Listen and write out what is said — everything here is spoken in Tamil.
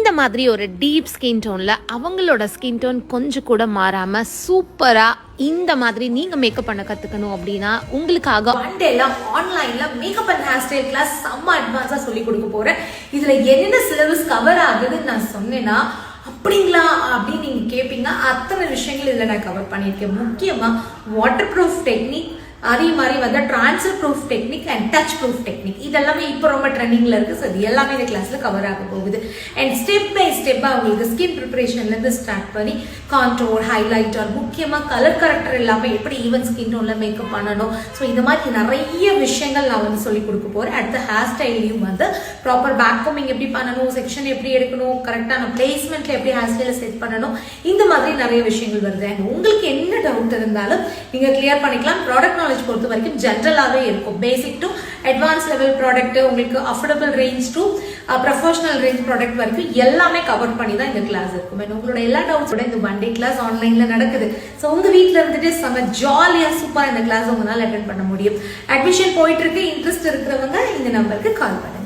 இந்த மாதிரி ஒரு டீப் ஸ்கின் டோனில் அவங்களோட ஸ்கின் டோன் கொஞ்சம் கூட மாறாமல் சூப்பராக இந்த மாதிரி நீங்கள் மேக்கப் பண்ண கற்றுக்கணும் அப்படின்னா உங்களுக்காக ஒன்டேலாம் ஆன்லைனில் makeup and hair style class செம்ம அட்வான்ஸாக சொல்லி கொடுக்க போகிறேன். இதில் என்னென்ன சிலபஸ் கவர் ஆகுதுன்னு நான் சொன்னேன்னா அப்படிங்களா அப்படின்னு நீங்கள் கேட்பீங்க. அத்தனை விஷயங்கள் இதில் நான் கவர் பண்ணியிருக்கேன். முக்கியமாக வாட்டர் ப்ரூஃப் டெக்னிக், அதே மாதிரி வந்து transfer proof technique and touch proof technique, இதெல்லாமே இப்போ ரொம்ப ட்ரெண்டிங்கில் இருக்குது. ஸோ இது எல்லாமே இந்த கிளாஸில் கவர் ஆக போகுது. அண்ட் ஸ்டெப் பை ஸ்டெப்பாக உங்களுக்கு ஸ்கின் ப்ரிப்பரேஷன்லேருந்து ஸ்டார்ட் பண்ணி கான்டோர், ஹைலைட்டர், முக்கியமாக கலர் கரெக்டர் இல்லாமல் எப்படி ஈவன் ஸ்கின் டோனில் மேக்கப் பண்ணணும். ஸோ இந்த மாதிரி நிறைய விஷயங்கள் நான் வந்து சொல்லிக் கொடுக்க போகிறேன். அடுத்த ஹேர் ஸ்டைலையும் வந்து ப்ராப்பர் பேக் கோமிங் எப்படி பண்ணணும், செக்ஷன் எப்படி எடுக்கணும், கரெக்டான பிளேஸ்மெண்ட்டில் எப்படி ஹேர் ஸ்டைலை செட் பண்ணணும், இந்த மாதிரி நிறைய விஷயங்கள் வருது. அண்ட் உங்களுக்கு என்ன டவுட் இருந்தாலும் நீங்கள் கிளியர் பண்ணிக்கலாம். ப்ராடக்ட் பொறுத்த வரைக்கும் ஜென்ரலாவே இருக்கும். Basic to advance level product, உங்களுக்கு affordable range to professional range product வரைக்கும் எல்லாமே கவர் பண்ணி தான் இந்த கிளாஸ் இருக்கும். உங்களோட எல்லா டவுட்ஸோட இந்த ஒன் டே கிளாஸ் ஆன்லைன்ல நடக்குது. ஸோ உங்க வீட்டில் இருந்துட்டு செம்ம ஜாலியா சூப்பரா இந்த கிளாஸ் உங்களால் அட்டென்ட் பண்ண முடியும். அட்மிஷன் போயிட்டு இருக்கு. இன்ட்ரெஸ்ட் இருக்கிறவங்க இந்த நம்பருக்கு கால் பண்ணுங்க.